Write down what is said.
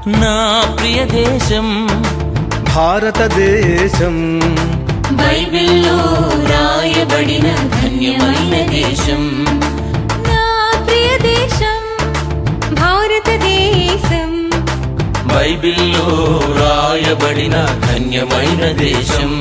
నా ప్రియ దేశం భారతదేశం, బైబిల్లో రాయబడిన ధన్యమైన దేశం. నా ప్రియ దేశం భారతదేశం, బైబిల్లో రాయబడిన ధన్యమైన దేశం.